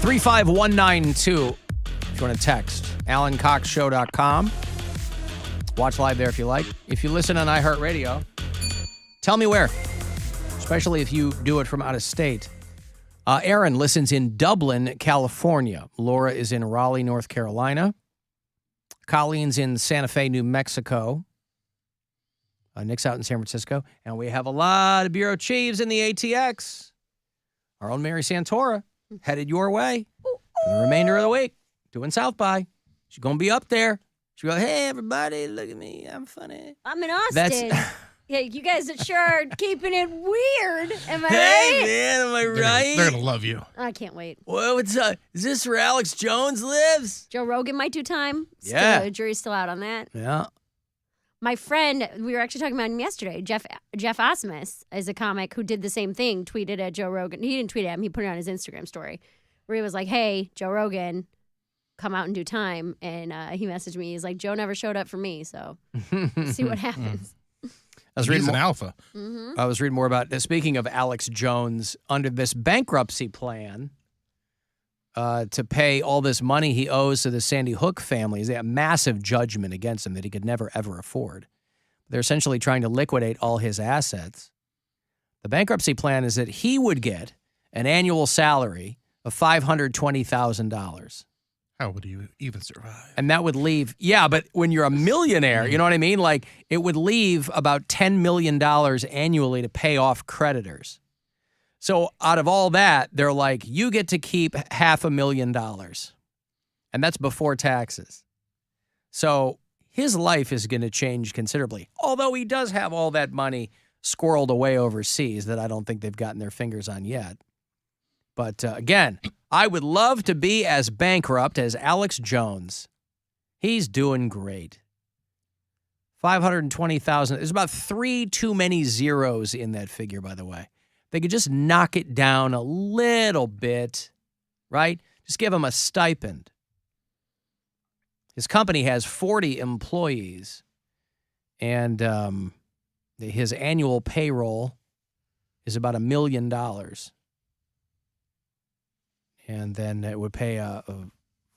35192. If you want to text, AlanCoxShow.com. Watch live there if you like. If you listen on iHeartRadio, tell me where, especially if you do it from out of state. Aaron listens in Dublin, California. Laura is in Raleigh, North Carolina. Colleen's in Santa Fe, New Mexico. Nick's out in San Francisco. And we have a lot of bureau chiefs in the ATX. Our own Mary Santora headed your way for the remainder of the week, doing South by. She's going to be up there. She'll go, hey, everybody, look at me. I'm funny. I'm in Austin. Yeah, you guys sure are keeping it weird. Am I right? Hey, man, am I right? They're going to love you. I can't wait. Whoa, what's up? Is this where Alex Jones lives? Joe Rogan might do time. Yeah. The jury's still out on that. Yeah. My friend, we were actually talking about him yesterday, Jeff Osmus is a comic who did the same thing, tweeted at Joe Rogan. He didn't tweet at him, he put it on his Instagram story, where he was like, hey, Joe Rogan, come out and do time. And he messaged me. He's like, Joe never showed up for me, so see what happens. He's an alpha. Mm-hmm. I was reading more about, speaking of Alex Jones, under this bankruptcy plan to pay all this money he owes to the Sandy Hook family. They have a massive judgment against him that he could never, ever afford. They're essentially trying to liquidate all his assets. The bankruptcy plan is that he would get an annual salary of $520,000. How would you even survive? And that would leave, yeah, but when you're a millionaire, you know what I mean? Like, it would leave about $10 million annually to pay off creditors. So out of all that, they're like, you get to keep $500,000. And that's before taxes. So his life is going to change considerably. Although he does have all that money squirreled away overseas that I don't think they've gotten their fingers on yet. But again, I would love to be as bankrupt as Alex Jones. He's doing great. 520,000. There's about 3 too many zeros in that figure, by the way. They could just knock it down a little bit, right? Just give him a stipend. His company has 40 employees, and his annual payroll is about $1 million. And then it would pay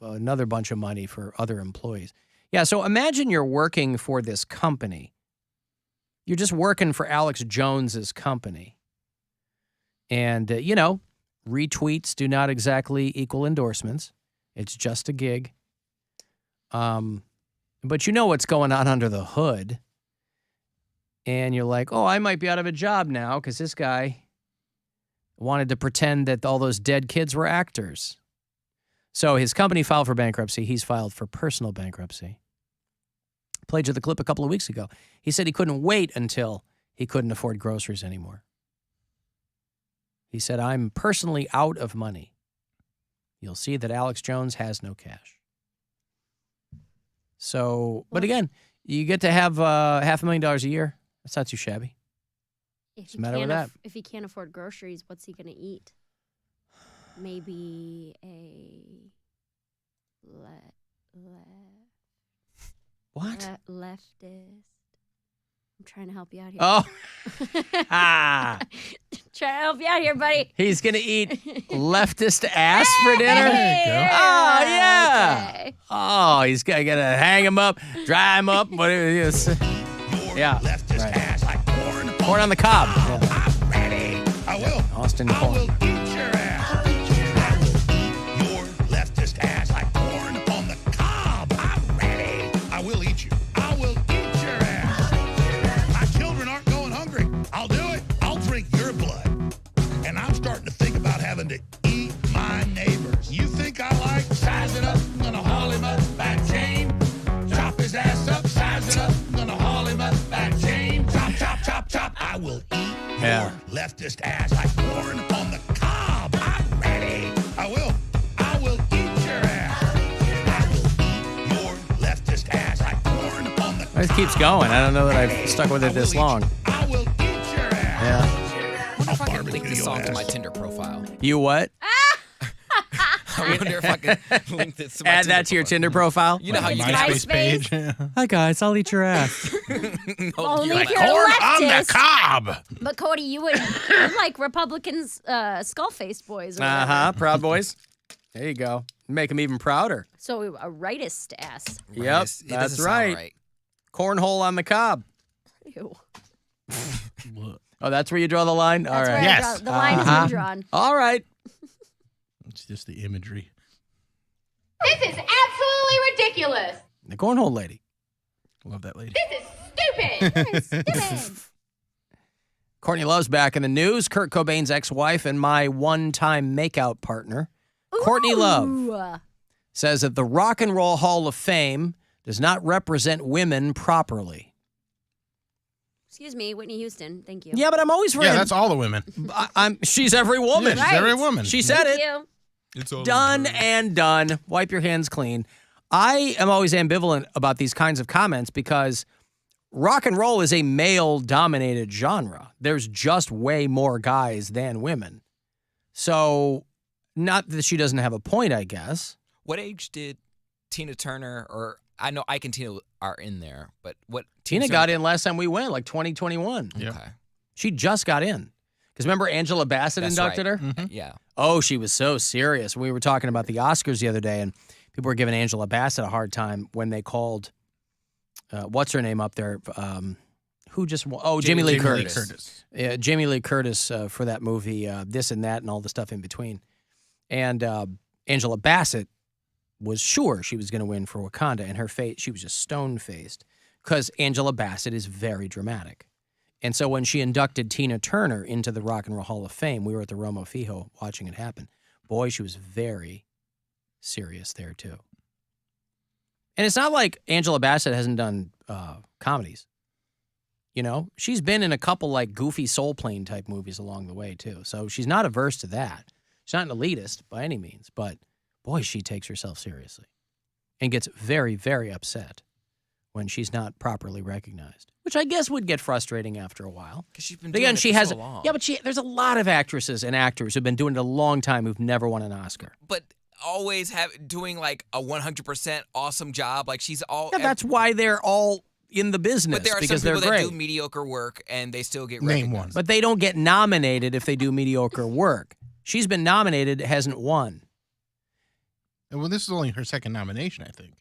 another bunch of money for other employees. Yeah, so imagine you're working for this company. You're just working for Alex Jones's company. And, retweets do not exactly equal endorsements. It's just a gig. But you know what's going on under the hood. And you're like, oh, I might be out of a job now because this guy wanted to pretend that all those dead kids were actors. So his company filed for bankruptcy. He's filed for personal bankruptcy. Played you the clip a couple of weeks ago. He said he couldn't wait until he couldn't afford groceries anymore. He said, I'm personally out of money. You'll see that Alex Jones has no cash. So, but again, you get to have $500,000 a year. That's not too shabby. What's the matter with that? If he can't afford groceries, what's he going to eat? Maybe a leftist. I'm trying to help you out here. Oh. Trying to help you out here, buddy. He's going to eat leftist ass for dinner? There you go. Oh, yeah. Okay. Oh, he's got to hang him up, dry him up, whatever it is. Yeah. Leftist ass like corn. Corn on the cob. Yeah. I'm ready. I will. Austin I corn. will eat your ass. Your leftist ass like corn on the cob. I'm ready. I will eat you. I will eat your ass. My children aren't going hungry. I'll do it. I'll drink your blood. And I'm starting to think about having to eat my neighbors. You think I like sizing up? I'm gonna haul him up back chain. Chop his ass up, size it up. I'm gonna haul him up back chain. Chop, chop, chop, chop. I will eat your leftist ass like corn on the cob. I'm ready. I will eat your ass. I will eat your leftist ass like corn on the cob. It keeps going. I don't know that I've stuck with it this long. I will eat your ass. Yeah. I wonder if I can link this song to my Tinder profile. You what? I wonder if I can link this to my Add Tinder that to your profile. Tinder profile? You know how you MySpace page. Hi, guys. I'll eat your ass. Only you're if you're Corn a on the leftist. cob. But Cody, you're like Republicans, skull-faced boys. Or whatever. Proud Boys. There you go. Make him even prouder. So a rightist ass. Yep, It doesn't that's sound right. Cornhole on the cob. Ew. Oh, that's where you draw the line? That's All where right. I Yes. draw, the line has been drawn. All right. It's just the imagery. This is absolutely ridiculous. The cornhole lady. Love that lady. This is stupid. Stupid. Courtney Love's back in the news. Kurt Cobain's ex-wife and my one-time makeout partner, Courtney Love, Ooh. says that the Rock and Roll Hall of Fame does not represent women properly. Excuse me, Whitney Houston. Thank you. Yeah, but I'm always Yeah, that's all the women. she's every woman. Yeah, she's every woman. She said Thank it. you. It's all Done and done. Wipe your hands clean. I am always ambivalent about these kinds of comments because rock and roll is a male-dominated genre. There's just way more guys than women. So, not that she doesn't have a point, I guess. What age did Tina Turner, or I know Ike and Tina are in there, but what? Tina got in last time we went, like 2021. Yep. Okay. She just got in. Because remember Angela Bassett That's inducted right. her? Yeah. Oh, she was so serious. We were talking about the Oscars the other day, and people were giving Angela Bassett a hard time when they called, what's her name up there? Who just won? Oh, Jamie Lee Curtis. Yeah, Jamie Lee Curtis for that movie, This and That and all the stuff in between. And Angela Bassett was sure she was going to win for Wakanda, and her face, she was just stone-faced because Angela Bassett is very dramatic. And so when she inducted Tina Turner into the Rock and Roll Hall of Fame, we were at the Romo Fijo watching it happen. Boy, she was very serious there, too. And it's not like Angela Bassett hasn't done comedies. You know, she's been in a couple like goofy soul plane type movies along the way, too. So she's not averse to that. She's not an elitist by any means, but boy, she takes herself seriously and gets very, very upset when she's not properly recognized, which I guess would get frustrating after a while. Because she's been But doing again, it she for has so long. yeah, but there's a lot of actresses and actors who've been doing it a long time who've never won an Oscar. But always doing like a 100% awesome job. Like she's all. Yeah, that's why they're all in the business But there are because some people they're that great. do mediocre work and they still get Name recognized. one. But they don't get nominated if they do mediocre work. She's been nominated, hasn't won. Well, this is only her second nomination, I think.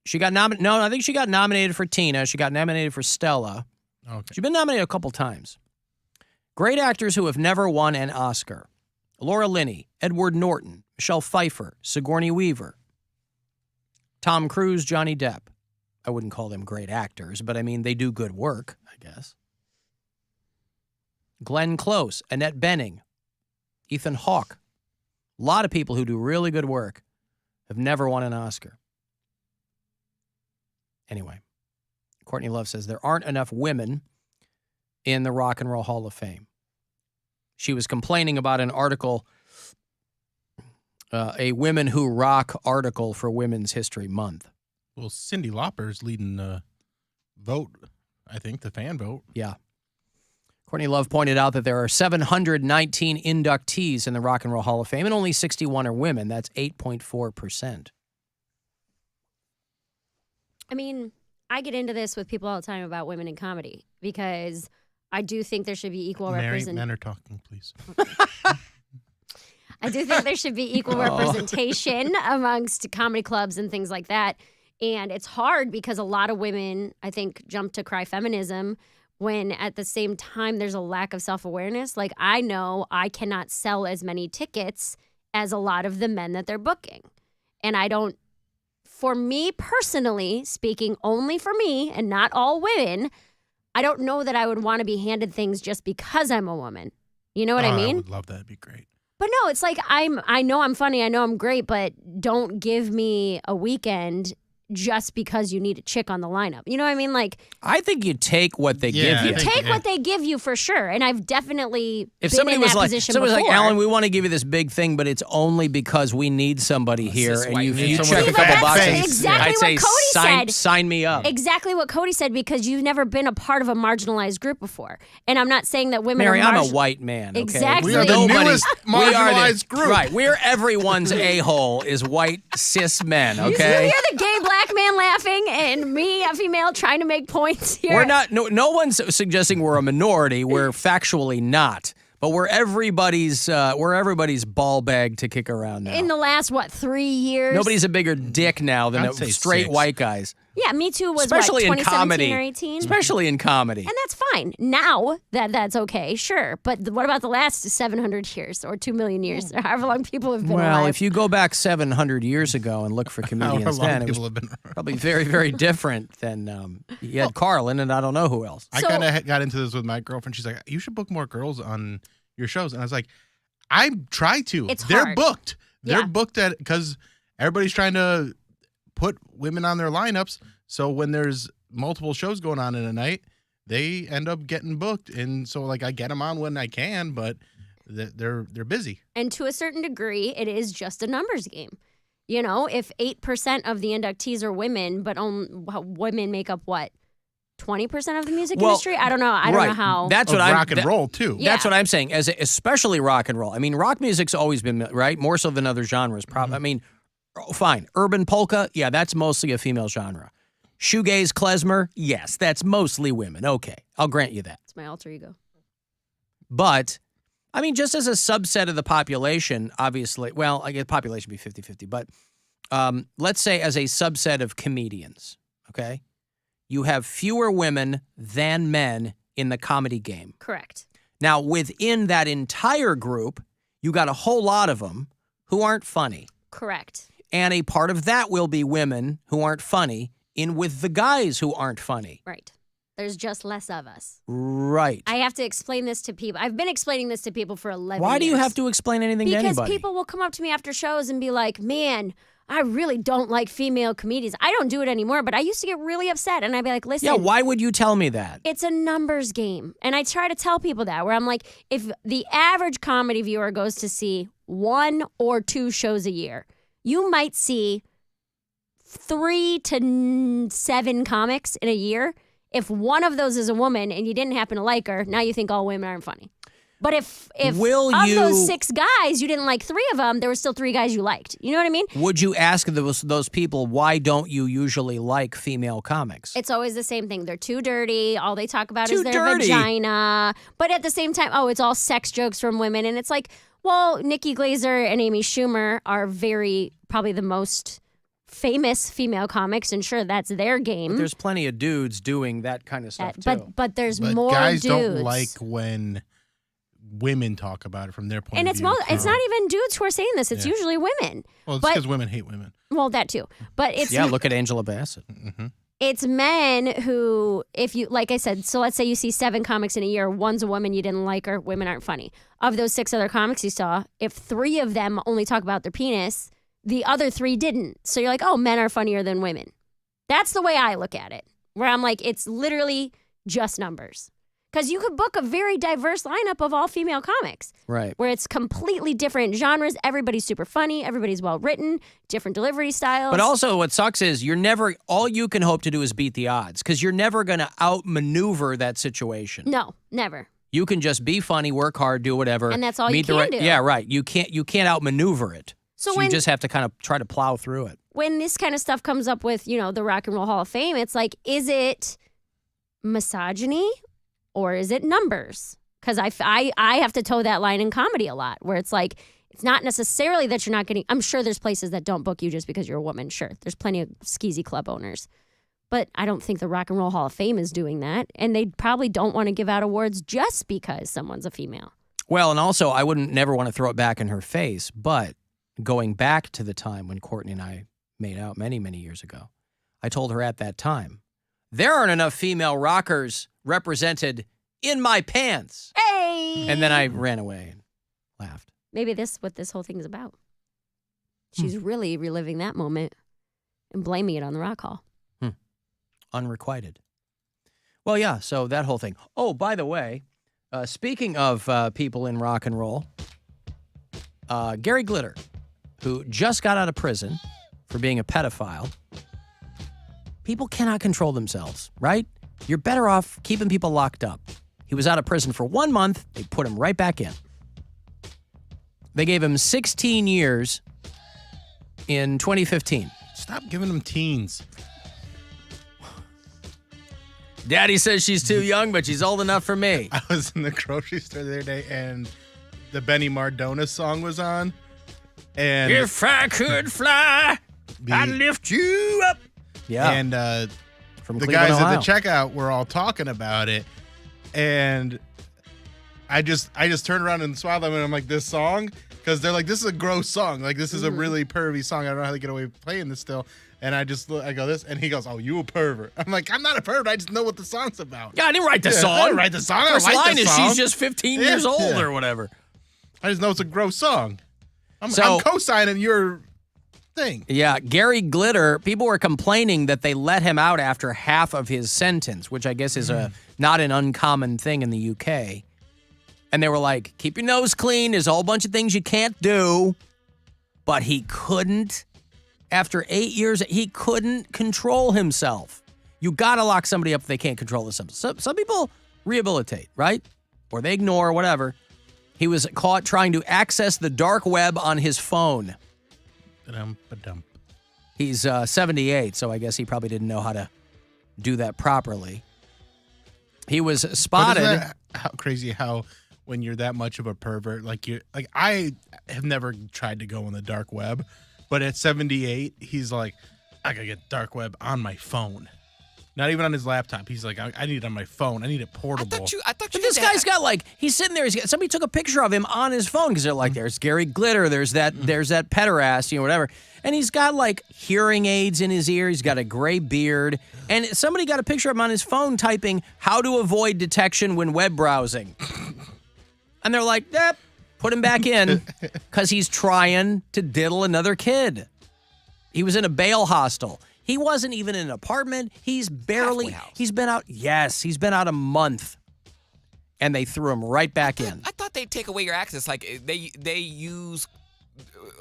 She got nominated. No, I think she got nominated for Tina. She got nominated for Stella. Okay. She's been nominated a couple times. Great actors who have never won an Oscar: Laura Linney, Edward Norton, Michelle Pfeiffer, Sigourney Weaver, Tom Cruise, Johnny Depp. I wouldn't call them great actors, but I mean, they do good work, I guess. Glenn Close, Annette Bening, Ethan Hawke. A lot of people who do really good work have never won an Oscar. Anyway, Courtney Love says there aren't enough women in the Rock and Roll Hall of Fame. She was complaining about an article, a Women Who Rock article for Women's History Month. Well, Cyndi Lauper's leading the vote, I think, the fan vote. Yeah. Courtney Love pointed out that there are 719 inductees in the Rock and Roll Hall of Fame, and only 61 are women. That's 8.4%. I mean, I get into this with people all the time about women in comedy because I do think there should be equal Mary, representation. men are talking, please. I do think there should be equal representation amongst comedy clubs and things like that. And it's hard because a lot of women, I think, jump to cry feminism when at the same time there's a lack of self-awareness. Like, I know I cannot sell as many tickets as a lot of the men that they're booking. And I don't, for me personally, speaking only for me and not all women, I don't know that I would want to be handed things just because I'm a woman. You know what I mean? I would love that. It'd be great. But no, it's like I know I'm funny, I know I'm great, but don't give me a weekend just because you need a chick on the lineup. You know what I mean? Like, I think you take what they Yeah, give you. I think- take what they give you for sure. And I've definitely If been somebody in was that like, position somebody was like, before. Alan, we want to give you this big thing, but it's only because we need somebody here, cis and white you man. check Someone a with couple that boxes. face. Exactly I'd say what Cody said. Sign me up. Exactly what Cody said, because you've never been a part of a marginalized group before. And I'm not saying that women Mary, are I'm a white man. Okay? Exactly. We are the Nobody- newest we are the- marginalized group. Right. We're everyone's a-hole is white cis men, You okay? hear the gay black man laughing and me, a female, trying to make points here. We're not, no one's suggesting we're a minority. We're factually not. But we're everybody's ball bag to kick around now. In the last, 3 years? Nobody's a bigger dick now than I'd say straight 6. white guys. Yeah, Me Too was, Especially in 2017 comedy. or 18? Especially in comedy. And that's fine. Now that's okay, sure. But what about the last 700 years or 2 million years, or however long people have been Well, alive? if you go back 700 years ago and look for comedians How long then, it was people have been around. probably very, very different than you had Carlin and I don't know who else. I kind of got into this with my girlfriend. She's like, you should book more girls on your shows. And I was like, I try to. They're hard. booked. They're Yeah. booked because everybody's trying to put women on their lineups. So when there's multiple shows going on in a night, they end up getting booked. And so like I get them on when I can, but they're busy. And to a certain degree, it is just a numbers game. You know, if 8% of the inductees are women, but women make up what? 20% of the music industry? I don't know. I don't know how. That's what I'm rock and roll too. Yeah. That's what I'm saying. Especially rock and roll. I mean, rock music's always been right, more so than other genres. I mean, fine. Urban polka, yeah, that's mostly a female genre. Shoegaze, klezmer, yes, that's mostly women. Okay, I'll grant you that. It's my alter ego. But I mean, just as a subset of the population, obviously, well, I guess population would be 50-50, but let's say as a subset of comedians, okay? You have fewer women than men in the comedy game. Correct. Now, within that entire group, you got a whole lot of them who aren't funny. Correct. And a part of that will be women who aren't funny in with the guys who aren't funny. Right. There's just less of us. Right. I have to explain this to people. I've been explaining this to people for 11 years. Why do you have to explain anything to anybody? Because people will come up to me after shows and be like, man, I really don't like female comedians. I don't do it anymore, but I used to get really upset. And I'd be like, listen. Yeah, why would you tell me that? It's a numbers game. And I try to tell people that, where I'm like, if the average comedy viewer goes to see 1 or 2 shows a year, you might see 3 to 7 comics in a year. If one of those is a woman and you didn't happen to like her, now you think all women aren't funny. But if those 6 guys, you didn't like 3 of them, there were still 3 guys you liked. You know what I mean? Would you ask those people, why don't you usually like female comics? It's always the same thing. They're too dirty. All they talk about Too is their dirty. vagina. But at the same time, it's all sex jokes from women. And it's like, well, Nikki Glaser and Amy Schumer are probably the most famous female comics, and sure, that's their game. But there's plenty of dudes doing that kind of stuff, too. But there's But more guys dudes. don't like when women talk about it from their point And of it's view. it's not even dudes who are saying this. It's Yeah. usually women. Well, it's but- because women hate women. Well, that too. But it's Yeah, look at Angela Bassett. it's men who, if you, like I said, so let's say you see 7 comics in a year, one's a woman you didn't like her, women aren't funny. Of those 6 other comics you saw, if 3 of them only talk about their penis, the other 3 didn't. So you're like, oh, men are funnier than women. That's the way I look at it, where I'm like, it's literally just numbers. Because you could book a very diverse lineup of all female comics. Right. Where it's completely different genres. Everybody's super funny. Everybody's well written. Different delivery styles. But also what sucks is all you can hope to do is beat the odds because you're never going to outmaneuver that situation. No, never. You can just be funny, work hard, do whatever. And that's all you meet the can right, do. Yeah, right. You can't outmaneuver it. So So when you just have to kind of try to plow through it. when this kind of stuff comes up with, the Rock and Roll Hall of Fame, it's like, is it misogyny or is it numbers? Because I have to toe that line in comedy a lot, where it's like, it's not necessarily that you're not getting, I'm sure there's places that don't book you just because you're a woman. Sure, there's plenty of skeezy club owners. But I don't think the Rock and Roll Hall of Fame is doing that. And they probably don't want to give out awards just because someone's a female. Well, and also I wouldn't never want to throw it back in her face, but going back to the time when Courtney and I made out many, many years ago, I told her at that time, there aren't enough female rockers represented in my pants. Hey! And then I ran away and laughed. Maybe what this whole thing is about. She's really reliving that moment and blaming it on the Rock Hall. Unrequited. Well, yeah, so that whole thing. Oh, by the way, speaking of people in rock and roll, Gary Glitter, who just got out of prison for being a pedophile, people cannot control themselves, right? You're better off keeping people locked up. He was out of prison for 1 month. They put him right back in. They gave him 16 years in 2015. Stop giving them teens. Daddy says she's too young, but she's old enough for me. I was in the grocery store the other day, and the Benny Mardona song was on. And If I could fly, I'd lift you up. Yeah. And From the Cleveland, guys Ohio. at the checkout were all talking about it, and I just turned around and smiled at them, and I'm like, this song? Because they're like, this is a gross song. Like, this is a really pervy song. I don't know how to get away with playing this still. And I go this, and he goes, oh, you a pervert. I'm like, I'm not a pervert. I just know what the song's about. Yeah, I didn't write the song. I didn't write the song. First I like line the is song. she's just 15 years old or whatever. I just know it's a gross song. I'm So- co-signing your thing. Yeah, Gary Glitter, people were complaining that they let him out after half of his sentence, which I guess is not an uncommon thing in the UK. And they were like, keep your nose clean. There's a whole bunch of things you can't do. But he couldn't. After 8 years, he couldn't control himself. You got to lock somebody up if they can't control themselves. Some people rehabilitate, right? Or they ignore, whatever. He was caught trying to access the dark web on his phone. Ba-dum. He's 78, so I guess he probably didn't know how to do that properly. He was But spotted. isn't that how crazy how when you're that much of a pervert, I have never tried to go on the dark web, but at 78, he's like, I gotta get dark web on my phone. Not even on his laptop. He's like, I need it on my phone. I need it portable. I thought you But this did that. guy's got he's sitting there. Somebody took a picture of him on his phone because they're like, there's Gary Glitter, there's that pederast, whatever. And he's got hearing aids in his ear. He's got a gray beard. And somebody got a picture of him on his phone typing, how to avoid detection when web browsing. And they're like, put him back in because he's trying to diddle another kid. He was in a bail hostel. He wasn't even in an apartment. He's Halfway house. he's been out. Yes, he's been out a month. And they threw him right back in. I thought they'd take away your access. Like they use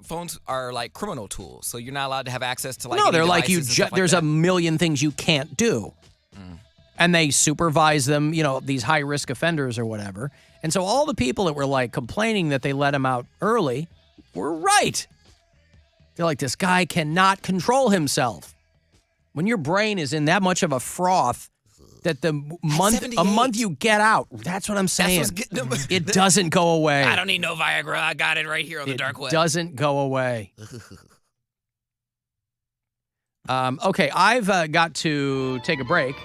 phones are like criminal tools, so you're not allowed to have access to No, any they're like devices and stuff there's that. a million things you can't do. And they supervise them, these high risk offenders or whatever. And so all the people that were complaining that they let him out early were right. They're like, this guy cannot control himself. When your brain is in that much of a froth that a month you get out, that's what I'm saying. what's getting them. It doesn't go away. I don't need no Viagra. I got it right here on the dark web. It doesn't go away. Okay, I've got to take a break.